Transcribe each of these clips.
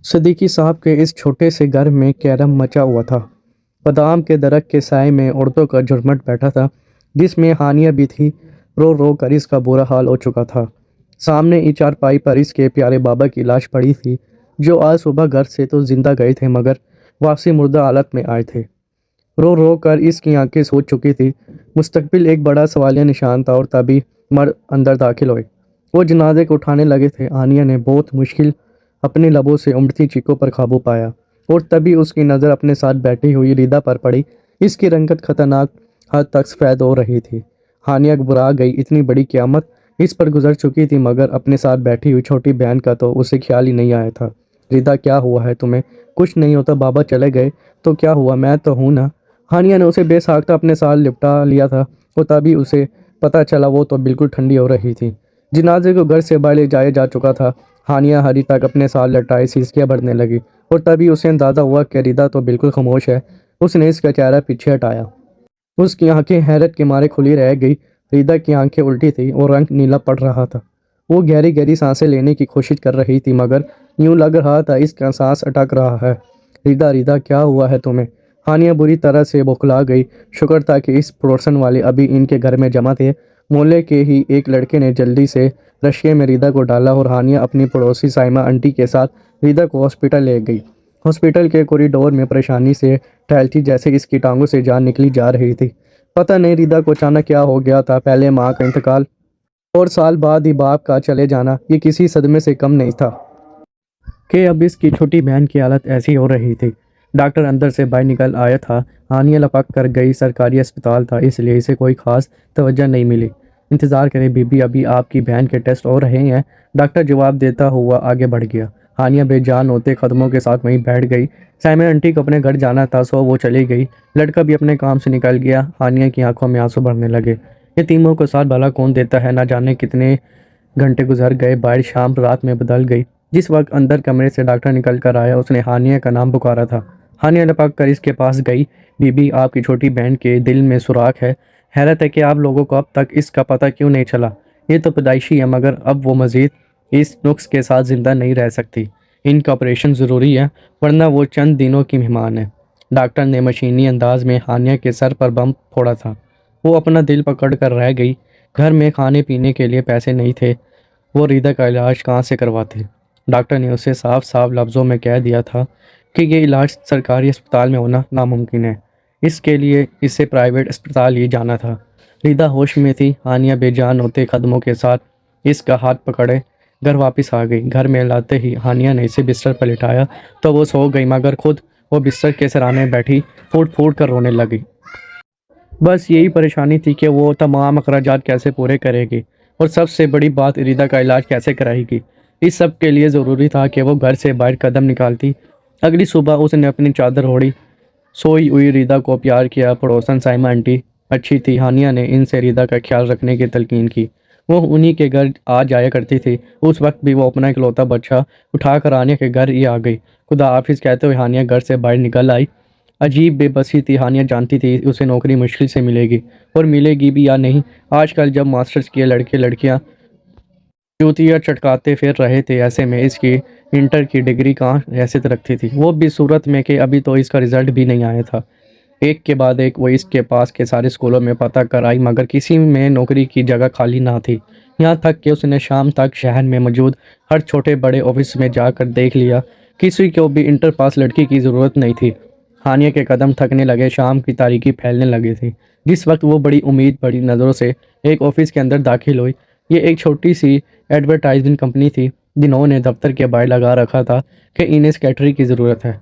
صدیقی صاحب کے اس چھوٹے سے گھر میں کیرم مچا ہوا تھا۔ بادام کے درخت کے سائے میں عورتوں کا جھرمٹ بیٹھا تھا، جس میں ہانیہ بھی تھی۔ رو رو کر اس کا برا حال ہو چکا تھا۔ سامنے ہی چارپائی پر اس کے پیارے بابا کی لاش پڑی تھی، جو آج صبح گھر سے تو زندہ گئے تھے مگر واپسی مردہ حالت میں آئے تھے۔ رو رو کر اس کی آنکھیں سوج چکی تھی۔ مستقبل ایک بڑا سوالیہ نشان تھا اور تبھی مرد اندر داخل ہوئے۔ وہ جنازے کو اٹھانے لگے تھے۔ ہانیہ نے بہت مشکل اپنے لبوں سے امڑتی چیخوں پر قابو پایا اور تبھی اس کی نظر اپنے ساتھ بیٹھی ہوئی ریدا پر پڑی۔ اس کی رنگت خطرناک حد تک سفید ہو رہی تھی۔ ہانیہ گھبرا گئی۔ اتنی بڑی قیامت اس پر گزر چکی تھی مگر اپنے ساتھ بیٹھی ہوئی چھوٹی بہن کا تو اسے خیال ہی نہیں آیا تھا۔ ریدا، کیا ہوا ہے تمہیں؟ کچھ نہیں ہوتا، بابا چلے گئے تو کیا ہوا، میں تو ہوں نا۔ ہانیہ نے اسے بے ساختہ اپنے ساتھ لپٹا لیا تھا اور تبھی اسے پتہ چلا وہ تو بالکل ٹھنڈی ہو رہی تھی۔ جنازے کو گھر سے باہر لے جایا جا چکا تھا۔ ہانیہ ہری تک اپنے ساتھ لٹائے سیسکیاں بھرنے لگی اور تبھی اسے اندازہ ہوا کہ ریدا تو بالکل خاموش ہے۔ اس نے اس کا چہرہ پیچھے ہٹایا۔ اس کی آنکھیں حیرت کے مارے کھلی رہ گئی۔ ریدا کی آنکھیں الٹی تھیں اور رنگ نیلا پڑ رہا تھا۔ وہ گہری گہری سانسیں لینے کی کوشش کر رہی تھی مگر یوں لگ رہا تھا اس کا سانس اٹک رہا ہے۔ ریدا، ریدا، کیا ہوا ہے تمہیں؟ ہانیہ بری طرح سے بوکھلا گئی۔ شکر تھا کہ اس پڑوسن والے ابھی ان کے گھر میں جمع تھے۔ محلے کے ہی ایک لڑکے نے جلدی سے رشیے میں ریدا کو ڈالا اور ہانیہ اپنی پڑوسی سائمہ آنٹی کے ساتھ ریدا کو ہاسپٹل لے گئی۔ ہاسپٹل کے کوریڈور میں پریشانی سے ٹہلتی جیسے اس کی ٹانگوں سے جان نکلی جا رہی تھی۔ پتہ نہیں ریدا کو اچانک کیا ہو گیا تھا۔ پہلے ماں کا انتقال اور سال بعد ہی باپ کا چلے جانا، یہ کسی صدمے سے کم نہیں تھا کہ اب اس کی چھوٹی بہن کی حالت ایسی ہو رہی تھی۔ ڈاکٹر اندر سے باہر نکل آیا تھا۔ ہانیہ لپک کر گئی۔ سرکاری اسپتال تھا اس لیے اسے کوئی خاص توجہ نہیں ملی۔ انتظار کریں بی بی، ابھی آپ کی بہن کے ٹیسٹ ہو رہے ہیں، ڈاکٹر جواب دیتا ہوا آگے بڑھ گیا۔ ہانیہ بے جان ہوتے قدموں کے ساتھ وہیں بیٹھ گئی۔ سائمہ آنٹی کو اپنے گھر جانا تھا سو وہ چلی گئی۔ لڑکا بھی اپنے کام سے نکل گیا۔ ہانیہ کی آنکھوں میں آنسو بھرنے لگے۔ یتیموں کو ساتھ بھلا کون دیتا ہے؟ نہ جانے کتنے گھنٹے گزر گئے، باہر شام رات میں بدل گئی۔ جس وقت اندر کمرے سے ڈاکٹر نکل کر آیا اس نے ہانیہ کا نام پکارا تھا۔ ہانیہ لپک کر اس کے پاس گئی۔ بی بی، آپ کی چھوٹی بہن کے دل میں سوراخ ہے۔ حیرت ہے کہ آپ لوگوں کو اب تک اس کا پتہ کیوں نہیں چلا۔ یہ تو پیدائشی ہے مگر اب وہ مزید اس نقص کے ساتھ زندہ نہیں رہ سکتی۔ ان کا آپریشن ضروری ہے ورنہ وہ چند دنوں کی مہمان ہے۔ ڈاکٹر نے مشینی انداز میں ہانیہ کے سر پر بم پھوڑا تھا۔ وہ اپنا دل پکڑ کر رہ گئی۔ گھر میں کھانے پینے کے لیے پیسے نہیں تھے، وہ ریدا کا علاج کہاں سے کرواتے؟ ڈاکٹر نے اسے صاف صاف لفظوں میں کہہ دیا تھا کہ یہ علاج سرکاری اسپتال میں ہونا ناممکن ہے، اس کے لیے اسے پرائیویٹ اسپتال ہی جانا تھا۔ ریدا ہوش میں تھی۔ ہانیہ بے جان ہوتے قدموں کے ساتھ اس کا ہاتھ پکڑے گھر واپس آ گئی۔ گھر میں لاتے ہی ہانیہ نے اسے بستر پر لٹایا تو وہ سو گئی مگر خود وہ بستر کے سرانے بیٹھی پھوٹ پھوٹ کر رونے لگی۔ بس یہی پریشانی تھی کہ وہ تمام اخراجات کیسے پورے کرے گی اور سب سے بڑی بات ریدا کا علاج کیسے کرائے گی۔ اس سب کے لیے ضروری تھا کہ وہ گھر سے باہر قدم نکالتی۔ اگلی صبح اس نے اپنی چادر اوڑھی، سوئی ہوئی ریدا کو پیار کیا۔ پڑوسن سائمہ آنٹی اچھی تھی۔ ہانیہ نے ان سے ریدا کا خیال رکھنے کی تلقین کی۔ وہ انہی کے گھر آ جایا کرتی تھی۔ اس وقت بھی وہ اپنا اکلوتا بچہ اٹھا کر ہانیہ کے گھر ہی آ گئی۔ خدا حافظ کہتے ہوئے ہانیہ گھر سے باہر نکل آئی۔ عجیب بے بسی تھی۔ ہانیہ جانتی تھی اسے نوکری مشکل سے ملے گی اور ملے گی بھی یا نہیں۔ آج کل جب ماسٹرز کیے لڑکے لڑکیاں جوتیاں چٹکاتے پھر رہے تھے، ایسے میں اس کی انٹر کی ڈگری کہاں حیثیت رکھتی تھی؟ وہ بھی صورت میں کہ ابھی تو اس کا رزلٹ بھی نہیں آیا تھا۔ ایک کے بعد ایک وہ اس کے پاس کے سارے اسکولوں میں پتہ کر آئی مگر کسی میں نوکری کی جگہ خالی نہ تھی۔ یہاں تک کہ اس نے شام تک شہر میں موجود ہر چھوٹے بڑے آفس میں جا کر دیکھ لیا، کسی کو بھی انٹر پاس لڑکی کی ضرورت نہیں تھی۔ ہانیہ کے قدم تھکنے لگے، شام کی تاریکی پھیلنے لگی تھی۔ جس وقت وہ بڑی امید بڑی نظروں سے ایک آفس کے اندر داخل ہوئی، یہ ایک چھوٹی سی ایڈورٹائزنگ کمپنی تھی جنہوں نے دفتر کے باہر لگا رکھا تھا کہ انہیں سیکریٹری کی ضرورت ہے۔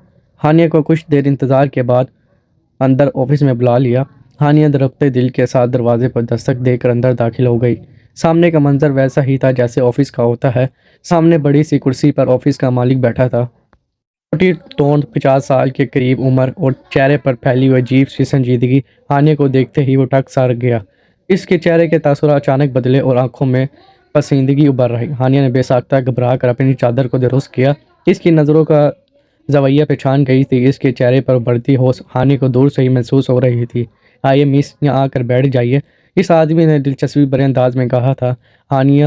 ہانیہ کو کچھ دیر انتظار کے بعد اندر آفس میں بلا لیا۔ ہانیہ دھڑکتے دل کے ساتھ دروازے پر دستک دے کر اندر داخل ہو گئی۔ سامنے کا منظر ویسا ہی تھا جیسے آفس کا ہوتا ہے۔ سامنے بڑی سی کرسی پر آفس کا مالک بیٹھا تھا۔ چھوٹی توند 50 سال کے قریب عمر اور چہرے پر پھیلی ہوئی عجیب سی سنجیدگی۔ ہانیہ کو دیکھتے ہی وہ ٹک سا گیا۔ اس کے چہرے کے تاثرات اچانک بدلے اور آنکھوں میں پسندیدگی ابھر رہی۔ ہانیہ نے بے ساختہ گھبرا کر اپنی چادر کو درست کیا۔ اس کی نظروں کا زاویہ پہچان گئی تھی۔ اس کے چہرے پر بڑھتی ہوش ہانیہ کو دور سے ہی محسوس ہو رہی تھی۔ آئیے مس، یہاں آ کر بیٹھ جائیے، اس آدمی نے دلچسپی بھرے انداز میں کہا تھا۔ ہانیہ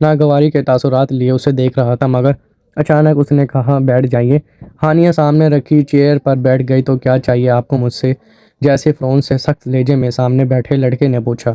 ناگواری کے تاثرات لیے اسے دیکھ رہا تھا، مگر اچانک اس نے کہا، بیٹھ جائیے۔ ہانیہ سامنے رکھی چیئر پر بیٹھ گئی۔ تو کیا چاہیے آپ کو مجھ سے؟ جیسے فرون سے سخت لہجے میں سامنے بیٹھے لڑکے نے پوچھا،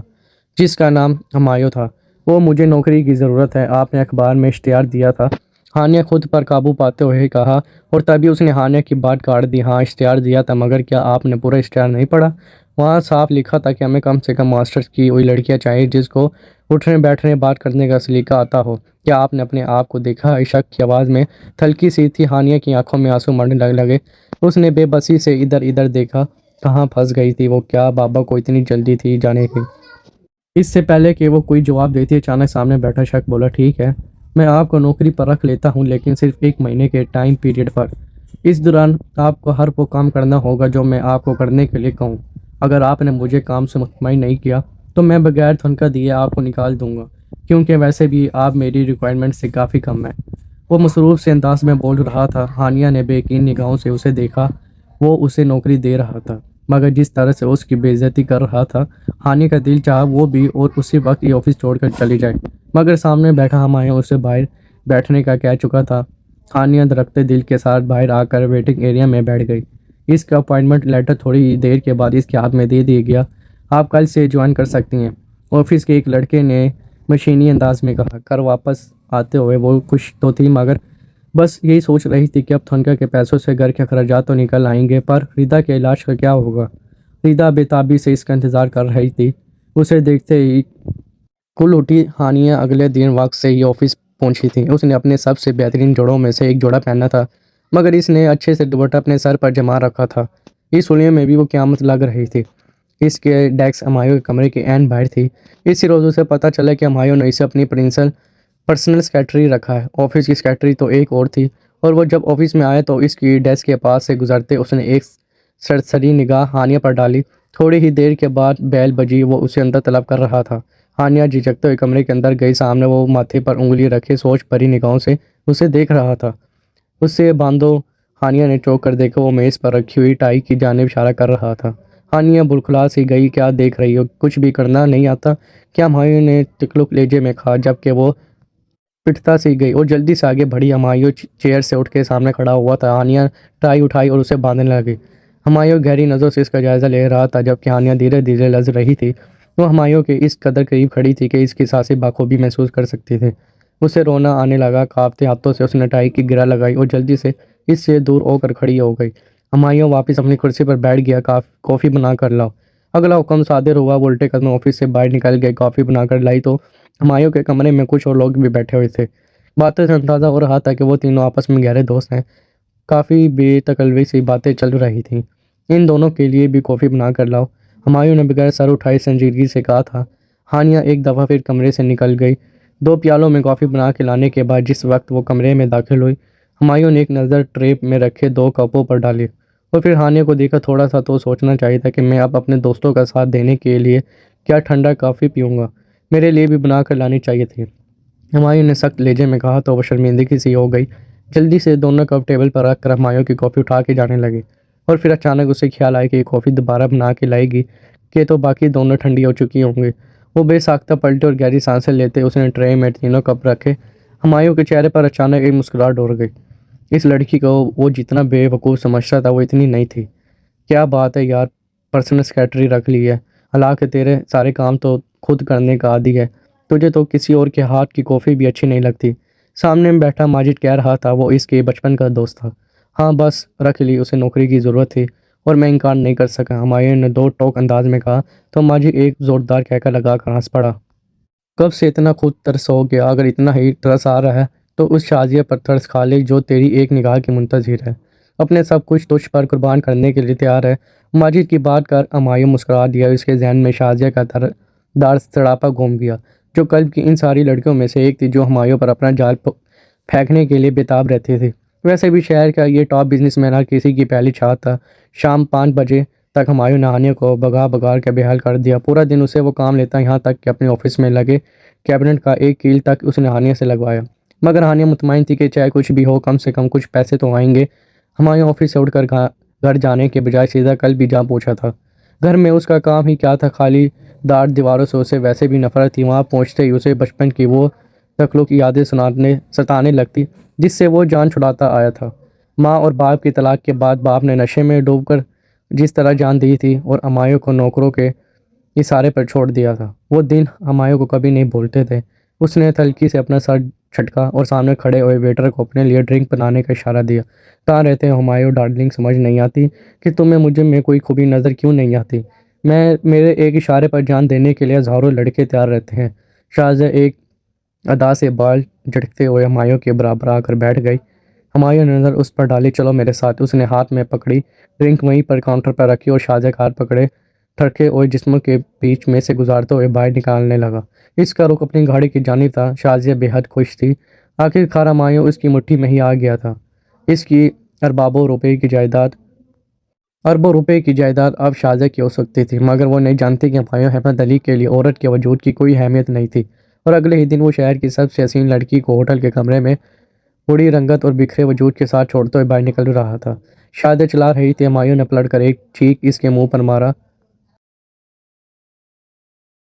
جس کا نام ہمایوں تھا۔ وہ مجھے نوکری کی ضرورت ہے، آپ نے اخبار میں اشتہار دیا تھا۔ ہانیہ خود پر قابو پاتے ہوئے کہا، اور تبھی اس نے ہانیہ کی بات کاٹ دی۔ ہاں اشتہار دیا تھا، مگر کیا آپ نے پورا اشتہار نہیں پڑھا؟ وہاں صاف لکھا تھا کہ ہمیں کم سے کم ماسٹرز کی ہوئی لڑکیاں چاہیے جس کو اٹھنے بیٹھنے بات کرنے کا سلیقہ آتا ہو۔ کیا آپ نے اپنے آپ کو دیکھا؟ شک کی آواز میں تھلکی سی تھی۔ ہانیہ کی آنکھوں میں آنسو مرنے لگے۔ اس نے بے بسی سے ادھر ادھر دیکھا، کہاں پھنس گئی تھی وہ؟ کیا بابا کو اتنی جلدی تھی جانے کی؟ اس سے پہلے کہ وہ کوئی جواب دیتی اچانک سامنے بیٹھا شخص بولا، ٹھیک ہے میں آپ کو نوکری پر رکھ لیتا ہوں، لیکن صرف 1 مہینے کے ٹائم پیریڈ پر۔ اس دوران آپ کو ہر وہ کام کرنا ہوگا جو میں آپ کو کرنے کے لیے کہوں۔ اگر آپ نے مجھے کام سے مطمئن نہیں کیا تو میں بغیر تنخواہ دیے آپ کو نکال دوں گا، کیونکہ ویسے بھی آپ میری ریکوائرمنٹ سے کافی کم ہیں۔ وہ مصروف سے انداز میں بول رہا تھا۔ ہانیہ نے بے یقین نگاہوں سے اسے دیکھا۔ وہ اسے نوکری دے رہا تھا، مگر جس طرح سے اس کی بے عزتی کر رہا تھا، ہانیہ کا دل چاہا وہ بھی اور اسی وقت یہ آفس چھوڑ کر چلی جائے، مگر سامنے بیٹھا ہمایوں اسے باہر بیٹھنے کا کہہ چکا تھا۔ ہانیہ درکتے دل کے ساتھ باہر آ کر ویٹنگ ایریا میں بیٹھ گئی۔ اس کا اپائنٹمنٹ لیٹر تھوڑی دیر کے بعد اس کے ہاتھ میں دے دیا گیا۔ آپ کل سے جوائن کر سکتی ہیں، آفس کے ایک لڑکے نے مشینی انداز میں کہا۔ کر واپس آتے ہوئے وہ خوش تو تھی، مگر بس یہی سوچ رہی تھی کہ اب تنخواہ کے پیسوں سے گھر کے اخراجات تو نکل آئیں گے، پر ریتا کے علاج کا کیا ہوگا؟ ریتا بے-تابی سے اس کا انتظار کر رہی تھی۔ اسے دیکھتے ہی کھل اٹھی۔ ہانیہ اگلے دن وقت سے ہی آفس پہنچی تھی۔ اس نے اپنے سب سے بہترین جوڑوں میں سے ایک جوڑا پہنا تھا، مگر اس نے اچھے سے دوپٹہ اپنے سر پر جما رکھا تھا۔ اس حلیے میں بھی وہ قیامت لگ رہی تھی۔ اس کے ڈیسک ہمایوں کے کمرے کے عین باہر تھی۔ اسی روز اسے پتہ چلا کہ ہمایوں نے اسے اپنی پرسنل سیکرٹری رکھا ہے۔ آفس کی سیکرٹری تو ایک اور تھی، اور وہ جب آفس میں آیا تو اس کی ڈیسک کے پاس سے گزرتے اس نے ایک سرسری نگاہ ہانیہ پر ڈالی۔ تھوڑی ہی دیر کے بعد بیل بجی۔ وہ اسے اندر طلب کر رہا تھا۔ ہانیہ جھجکتے ہوئے کمرے کے اندر گئی۔ سامنے وہ ماتھے پر انگلی رکھے سوچ بھری نگاہوں سے اسے دیکھ رہا تھا۔ اس سے باندھو۔ ہانیہ نے چوک کر دیکھا، وہ میز پر رکھی ہوئی ٹائی کی جانب اشارہ کر رہا تھا۔ ہانیہ بلکھلا سی گئی، کیا دیکھ رہی ہو؟ کچھ بھی کرنا نہیں آتا کیا؟ ہمایوں نے تکلف لہجے میں کہا، جبکہ وہ پٹتا سی گئی اور جلدی سے آگے بڑھی۔ ہمایوں چیئر سے اٹھ کے سامنے کھڑا ہوا تھا۔ ہانیہ ٹائی اٹھائی اور اسے باندھنے لگی۔ ہمایوں گہری نظروں سے اس کا جائزہ لے رہا تھا، جبکہ ہانیہ دھیرے دھیرے لرز رہی تھی۔ وہ ہمایوں کے اس قدر قریب کھڑی تھی کہ اس کی سانسیں بخوبی محسوس کر سکتی تھی۔ اسے رونا آنے لگا۔ کانپتے ہاتھوں سے اس نے ٹائی کی گرہ لگائی اور جلدی سے اس سے دور ہو کر کھڑی ہو گئی۔ ہمایوں واپس اپنی کرسی پر بیٹھ گیا۔ کافی بنا کر لاؤ۔ اگلا حکم صادر ہوا۔ وہ الٹے قدم آفس سے باہر نکل گئے۔ کافی بنا کر لائی تو ہمایوں کے کمرے میں کچھ اور لوگ بھی بیٹھے ہوئے تھے۔ باتیں سے اندازہ ہو رہا تھا کہ وہ تینوں آپس میں گہرے دوست ہیں۔ کافی بے تکلفی سی باتیں چل رہی تھیں۔ ان دونوں کے لیے بھی کافی بنا کر لاؤ، ہمایوں نے بغیر سر اٹھائے سنجیدگی سے کہا تھا۔ ہانیہ ایک دفعہ پھر کمرے سے نکل گئی۔ 2 پیالوں میں کافی بنا کے لانے کے بعد جس وقت وہ کمرے میں داخل ہوئی، ہمایوں نے ایک نظر ٹرے میں رکھے 2 کپوں پر ڈالی اور پھر ہانیہ کو دیکھا۔ تھوڑا سا تو سوچنا چاہیے تھا کہ میں اب اپنے دوستوں کا ساتھ دینے کے لیے کیا ٹھنڈا کافی پیوں گا، میرے لیے بھی بنا کر لانی چاہیے تھی، ہمایوں نے سخت لہجے میں کہا تو وہ شرمندگی سی ہو گئی۔ جلدی سے دونوں کپ ٹیبل پر رکھ کر ہمایوں کی کافی اٹھا کے جانے لگے، اور پھر اچانک اسے خیال آیا کہ یہ کافی دوبارہ بنا کے لائے گی کہ تو باقی دونوں ٹھنڈی ہو چکی ہوں گی۔ وہ بے ساختہ پلٹے اور گہری سانسیں لیتے اس نے ٹرے میں 3 کپ رکھے۔ ہمایوں کے چہرے پر اچانک ایک مسکراہٹ اڑ گئی۔ اس لڑکی کو وہ جتنا بے وقوف سمجھتا تھا وہ اتنی نہیں تھی۔ کیا بات ہے یار، پرسنل سیکرٹری رکھ لی ہے، حالانکہ تیرے سارے کام تو خود کرنے کا عادی ہے، تجھے تو کسی اور کے ہاتھ کی کافی بھی اچھی نہیں لگتی۔ سامنے میں بیٹھا ماجد کہہ رہا تھا، وہ اس کے بچپن کا دوست تھا۔ ہاں بس رکھ لی، اسے نوکری کی ضرورت تھی اور میں انکار نہیں کر سکا، ہمایوں نے 2 ٹوک انداز میں کہا تو ماجد ایک زوردار کہکہ لگا کر ہنس پڑا۔ کب سے اتنا خود ترس ہو گیا؟ اگر اتنا ہی ترس آ رہا ہے تو اس شازیہ پر ترس کھا لے جو تیری ایک نگاہ کی منتظر ہے، اپنے سب کچھ تجھ پر قربان کرنے کے لیے تیار ہے۔ ماجد کی بات کر ہمایوں مسکرا دیا۔ اس کے ذہن میں شازیہ کا دار سراپا گھوم گیا، جو قلب کی ان ساری لڑکیوں میں سے ایک تھی جو ہمایوں پر اپنا جال پھینکنے کے لیے بےتاب رہتی تھی۔ ویسے بھی شہر کا یہ ٹاپ بزنس مین ہر کسی کی پہلی چاہت تھا۔ شام 5 بجے تک ہمایوں نے ہانیہ کو بگا بگار کے بے حال کر دیا۔ پورا دن اسے وہ کام لیتا، یہاں تک کہ اپنے آفس میں لگے کیبنٹ کا ایک کیل تک اس نے ہانیہ سے لگوایا، مگر ہانیہ مطمئن تھی کہ چاہے کچھ بھی ہو کم سے کم کچھ پیسے تو آئیں گے۔ ہمایوں آفس سے اٹھ کر گھر جانے کے بجائے سیدھا کل بھی جا پہنچا تھا۔ گھر میں اس کا کام ہی کیا تھا، خالی دار دیواروں سے اسے ویسے بھی نفرت تھی۔ وہاں پہنچتے ہی اسے بچپن کی وہ تخلق کی یادیں ستانے لگتی جس سے وہ جان چھڑاتا آیا تھا۔ ماں اور باپ کی طلاق کے بعد باپ نے نشے میں ڈوب کر جس طرح جان دی تھی اور ہمایوں کو نوکروں کے اشارے پر چھوڑ دیا تھا، وہ دن ہمایوں کو کبھی نہیں بھولتے تھے۔ اس نے تلخی سے اپنا سر چھٹکا اور سامنے کھڑے ہوئے ویٹر کو اپنے لیے ڈرنک بنانے کا اشارہ دیا۔ کہاں رہتے ہیں ہمایوں ڈارلنگ، سمجھ نہیں آتی کہ تمہیں مجھے میں کوئی خوبی نظر کیوں نہیں آتی؟ میرے ایک اشارے پر جان دینے کے لیے ہزاروں لڑکے تیار رہتے ہیں۔ شازیہ ایک ادا سے بال جھٹکتے ہوئے ہمایوں کے برابر آ کر بیٹھ گئی۔ ہمایوں نے نظر اس پر ڈالی، چلو میرے ساتھ۔ اس نے ہاتھ میں پکڑی ڈرنک وہیں پر کاؤنٹر پر رکھی اور شازیہ کا ہاتھ پکڑے تھڑکے ہوئے جسم کے بیچ میں سے گزارتے ہوئے باہر نکالنے لگا۔ اس کا رخ اپنی گاڑی کی جانب تھا۔ شازیہ بے حد خوش تھی، آخر کار ہمایوں اس کی مٹھی میں ہی آ گیا تھا۔ اس کی اربوں روپے کی جائیداد اب شازیہ کی ہو سکتی تھی، مگر وہ نہیں جانتی کہ ہمایوں احمد علی کے لیے عورت کے وجود کی کوئی اہمیت نہیں تھی، اور اگلے ہی دن وہ شہر کی سب سے حسین لڑکی کو ہوٹل کے کمرے میں بوڑھی رنگت اور بکھرے وجود کے ساتھ چھوڑتے ہوئے باہر نکل رہا تھا۔ شازیہ چلا رہی تھی، ہمایوں نے پلٹ کر ایک چیخ اس کے منہ پر مارا